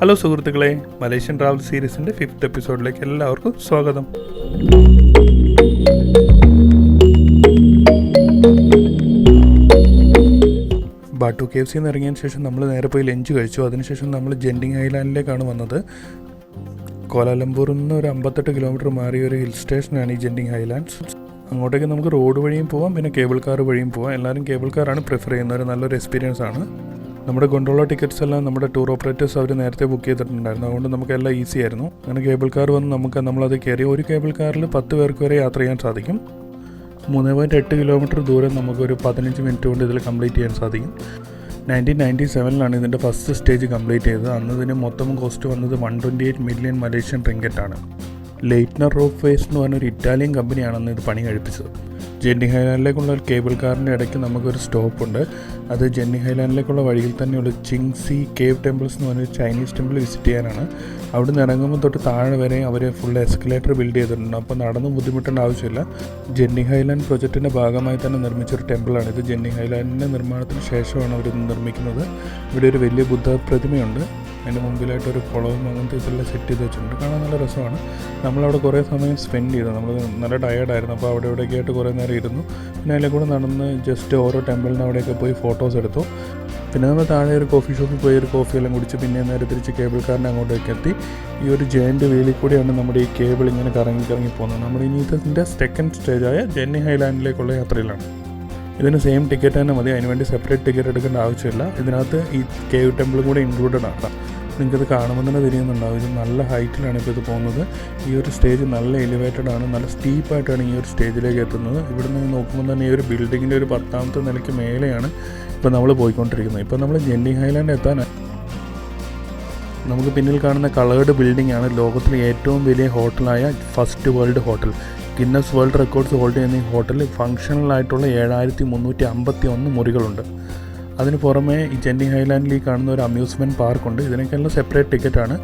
Hello സുഹൃത്തുക്കളെ, Malaysian travel സീരീസിൻ്റെ 5th എപ്പിസോഡിലേക്ക് എല്ലാവർക്കും സ്വാഗതം. ബാട്ടു KFC നിന്ന് ഇറങ്ങിയതിന് ശേഷം നമ്മൾ നേരെ പോയി ലഞ്ച് കഴിച്ചു. അതിനുശേഷം നമ്മൾ ജെൻഡിങ് ഐലാൻഡിലേക്കാണ് വന്നത്. കോലാലംപൂരിൽ നിന്ന് ഒരു 58 കിലോമീറ്റർ മാറിയ ഒരു ഹിൽ സ്റ്റേഷനാണ് ഈ ജെൻഡിങ് ഐലാൻഡ്സ്. അങ്ങോട്ടേക്ക് നമുക്ക് റോഡ് വഴിയും പോവാം, പിന്നെ കേബിൾ കാർ വഴിയും പോവാം. എല്ലാവരും കേബിൾ കാറാണ് പ്രിഫർ ചെയ്യുന്നത്. ഒരു നല്ലൊരു എക്സ്പീരിയൻസ് ആണ്. നമ്മുടെ ഗൊണ്ടോള ടിക്കറ്റ്സ് എല്ലാം നമ്മുടെ ടൂർ ഓപ്പറേറ്റേഴ്സ് അവർ നേരത്തെ ബുക്ക് ചെയ്തിട്ടുണ്ടായിരുന്നു. അതുകൊണ്ട് നമുക്ക് എല്ലാം ഈസി ആയിരുന്നു. അങ്ങനെ കേബിൾ കാർ വന്ന് നമ്മളത് കയറി. ഒരു കേബിൾ കാറിൽ 10 പേർക്ക് വരെ യാത്ര ചെയ്യാൻ സാധിക്കും. 3.8 കിലോമീറ്റർ ദൂരം നമുക്കൊരു 15 മിനിറ്റ് കൊണ്ട് ഇതിൽ കംപ്ലീറ്റ് ചെയ്യാൻ സാധിക്കും. 1997 ഇതിൻ്റെ ഫസ്റ്റ് സ്റ്റേജ് കംപ്ലീറ്റ് ചെയ്തത്. അന്ന് ഇതിന് മൊത്തം കോസ്റ്റ് വന്നത് 128 മില്യൺ മലേഷ്യൻ റിങ്കറ്റാണ്. ലെയ്റ്റ്നർ റോപ്പ് വേസ് എന്ന് പറഞ്ഞൊരു ഇറ്റാലിയൻ കമ്പനിയാണെന്ന് ഇത് പണി കഴിപ്പിച്ചത്. ജെൻഡിങ് ഐലാൻഡിലേക്കുള്ള ഒരു കേബിൾ കാറിൻ്റെ ഇടയ്ക്ക് നമുക്കൊരു സ്റ്റോപ്പുണ്ട്. അത് ജെൻഡിങ് ഐലാൻഡിലേക്കുള്ള വഴിയിൽ തന്നെയുള്ള ചിങ്സി കേവ് ടെമ്പിൾസ് എന്ന് പറഞ്ഞൊരു ചൈനീസ് ടെമ്പിൾ വിസിറ്റ് ചെയ്യാനാണ്. അവിടെ നിന്ന് ഇറങ്ങുമ്പോൾ തൊട്ട് താഴെ വരെ അവർ ഫുൾ എസ്കലേറ്റർ ബിൽഡ് ചെയ്തിട്ടുണ്ട്. അപ്പോൾ നടന്ന് ബുദ്ധിമുട്ടേണ്ട ആവശ്യമില്ല. ജെൻഡിങ് ഐലാൻഡ് പ്രൊജക്റ്റിൻ്റെ ഭാഗമായി തന്നെ നിർമ്മിച്ചൊരു ടെമ്പിളാണ് ഇത്. ജെൻഡിങ് ഐലാൻഡിൻ്റെ നിർമ്മാണത്തിന് ശേഷമാണ് അവർ നിർമ്മിക്കുന്നത്. ഇവിടെ ഒരു വലിയ ബുദ്ധ പ്രതിമയുണ്ട്. അതിൻ്റെ മുമ്പിലായിട്ടൊരു കുളവും അങ്ങനത്തെ ഇതെല്ലാം സെറ്റ് ചെയ്ത് വെച്ചിട്ടുണ്ട്. കാണാൻ നല്ല രസമാണ്. നമ്മളവിടെ കുറേ സമയം സ്പെൻഡ് ചെയ്തു. നമ്മൾ നല്ല ടയേർഡായിരുന്നു. അപ്പോൾ അവിടെ ഇവിടെയൊക്കെ ആയിട്ട് കുറേ നേരം ഇരുന്നു. പിന്നെ അതിലെ കൂടെ നടന്ന് ജസ്റ്റ് ഓരോ ടെമ്പിളിന് അവിടെയൊക്കെ പോയി ഫോട്ടോസ് എടുത്തു. പിന്നെ നമ്മൾ താഴെ ഒരു കോഫി ഷോപ്പിൽ പോയി ഒരു കോഫിയെല്ലാം കുടിച്ച് പിന്നെ നേരെ തിരിച്ച് കേബിൾ കാറിൻ്റെ അങ്ങോട്ടേക്ക് എത്തി. ഈ ഒരു ജയൻറ്റ് വീലിൽ കൂടെയാണ് നമ്മുടെ ഈ കേബിൾ ഇങ്ങനെ കറങ്ങി പോകുന്നത്. നമ്മുടെ ഇനി ഇതിൻ്റെ സെക്കൻഡ് സ്റ്റേജായ ജെൻഡിങ് ഐലാൻഡിലേക്കുള്ള യാത്രയിലാണ്. ഇതിന് സെയിം ടിക്കറ്റ് തന്നെ മതി. അതിനുവേണ്ടി സെപ്പറേറ്റ് ടിക്കറ്റ് എടുക്കേണ്ട ആവശ്യമില്ല. ഇതിനകത്ത് ഈ കേവ് ടെമ്പിളും കൂടെ ഇൻക്ലൂഡഡ് ആണ്. നിങ്ങൾക്കത് കാണുമ്പോൾ തന്നെ തിരിയുന്നുണ്ടാവും. ഇത് നല്ല ഹൈറ്റിലാണ് ഇപ്പോൾ ഇത് പോകുന്നത്. ഈ ഒരു സ്റ്റേജ് നല്ല എലിവേറ്റഡ് ആണ്. നല്ല സ്റ്റീപ്പായിട്ടാണ് ഈ ഒരു സ്റ്റേജിലേക്ക് എത്തുന്നത്. ഇവിടെ നിന്ന് നോക്കുമ്പോൾ തന്നെ ഈ ഒരു ബിൽഡിങ്ങിൻ്റെ ഒരു 10ാമത്തെ നിലയ്ക്ക് മേലെയാണ് ഇപ്പോൾ നമ്മൾ പോയിക്കൊണ്ടിരിക്കുന്നത്. ഇപ്പോൾ നമ്മൾ ജെൻഡിങ് ഐലാൻഡ് എത്താനാണ്. നമുക്ക് പിന്നിൽ കാണുന്ന കളേർഡ് ബിൽഡിംഗ് ആണ് ലോകത്തിലെ ഏറ്റവും വലിയ ഹോട്ടലായ first world hotel. Guinness world records hold ചെയ്യുന്ന ഈ ഹോട്ടലിൽ ഫങ്ഷണലായിട്ടുള്ള 7351 മുറികളുണ്ട്. അതിന് പുറമെ ഈ ജെൻഡിങ് ഐലാൻഡിൽ ഈ കാണുന്ന ഒരു അമ്യൂസ്മെൻറ്റ് പാർക്കുണ്ട്. ഇതിനൊക്കെയുള്ള സെപ്പറേറ്റ് ടിക്കറ്റാണ്.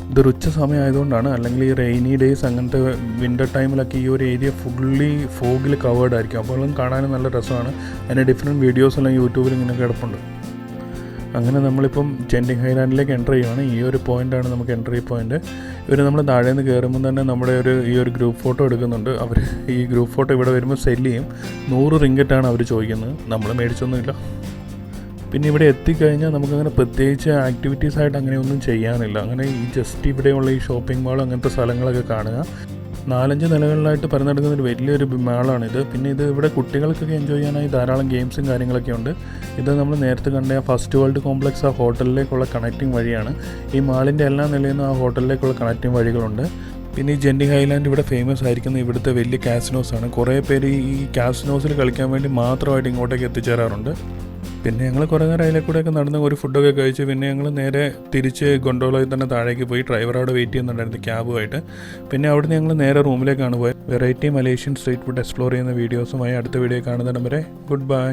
ഇതൊരു ഉച്ച സമയം ആയതുകൊണ്ടാണ്. അല്ലെങ്കിൽ ഈ റെയിനി ഡേയ്സ് അങ്ങനത്തെ വിൻ്റർ ടൈമിലൊക്കെ ഈ ഒരു ഏരിയ ഫുള്ളി ഫോഗിൽ കവേർഡ് ആയിരിക്കും. അപ്പോൾ അതും കാണാനും നല്ല രസമാണ്. അതിൻ്റെ ഡിഫറെൻറ്റ് വീഡിയോസ് എല്ലാം യൂട്യൂബിൽ ഇങ്ങനെ കിടപ്പുണ്ട്. അങ്ങനെ നമ്മളിപ്പം ജെൻഡിങ് ഐലാൻഡിലേക്ക് എൻ്റർ ചെയ്യുവാണ്. ഈ ഒരു പോയിൻ്റാണ് നമുക്ക് എൻട്രി പോയിൻ്റ്. ഇവർ നമ്മൾ താഴെ നിന്ന് കയറുമ്പോൾ തന്നെ നമ്മുടെ ഈ ഒരു ഗ്രൂപ്പ് ഫോട്ടോ എടുക്കുന്നുണ്ട്. അവർ ഈ ഗ്രൂപ്പ് ഫോട്ടോ ഇവിടെ വരുമ്പോൾ സെല്ല് ചെയ്യും. 100 റിങ്കറ്റാണ് അവർ ചോദിക്കുന്നത്. നമ്മൾ മേടിച്ചൊന്നുമില്ല. പിന്നെ ഇവിടെ എത്തിക്കഴിഞ്ഞാൽ നമുക്കങ്ങനെ പ്രത്യേകിച്ച് ആക്ടിവിറ്റീസായിട്ട് അങ്ങനെയൊന്നും ചെയ്യാനില്ല. അങ്ങനെ ഈ ജസ്റ്റ് ഇവിടെയുള്ള ഈ ഷോപ്പിംഗ് മാൾ അങ്ങനത്തെ സ്ഥലങ്ങളൊക്കെ കാണുക. 4-5 നിലകളിലായിട്ട് പരന്നെടുക്കുന്ന ഒരു വലിയൊരു മാളാണിത്. പിന്നെ ഇത് ഇവിടെ കുട്ടികൾക്കൊക്കെ എൻജോയ് ചെയ്യാനായി ധാരാളം ഗെയിംസും കാര്യങ്ങളൊക്കെ ഉണ്ട്. ഇത് നമ്മൾ നേരത്തെ കണ്ട ഫസ്റ്റ് വേൾഡ് കോംപ്ലക്സ് ആ ഹോട്ടലിലേക്കുള്ള കണക്റ്റിംഗ് വഴിയാണ്. ഈ മാളിൻ്റെ എല്ലാ നിലയിൽ നിന്നും ആ ഹോട്ടലിലേക്കുള്ള കണക്റ്റിംഗ് വഴികളുണ്ട്. പിന്നെ ഈ ജെൻഡിങ് ഐലാൻഡ് ഇവിടെ ഫേമസ് ആയിരിക്കുന്ന ഇവിടുത്തെ വലിയ കാസിനോസാണ്. കുറേ പേര് ഈ കാസിനോസിൽ കളിക്കാൻ വേണ്ടി മാത്രമായിട്ട് ഇങ്ങോട്ടേക്ക് എത്തിച്ചേരാറുണ്ട്. പിന്നെ ഞങ്ങൾ കുറേ നേരം അതിലേക്കൂടെയൊക്കെ നടന്ന് ഒരു ഫുഡൊക്കെ കഴിച്ച് പിന്നെ ഞങ്ങൾ നേരെ തിരിച്ച് ഗൊണ്ടോളയിൽ തന്നെ താഴേക്ക് പോയി. ഡ്രൈവർ അവിടെ വെയിറ്റ് ചെയ്യുന്നുണ്ടായിരുന്നു ക്യാബുമായിട്ട്. പിന്നെ അവിടുന്ന് ഞങ്ങൾ നേരെ റൂമിലേക്കാണ് പോയത്. Variety Malaysian street food explore ചെയ്യുന്ന വീഡിയോസുമായി അടുത്ത വീഡിയോ കാണുന്നിടം വരെ ഗുഡ് ബൈ.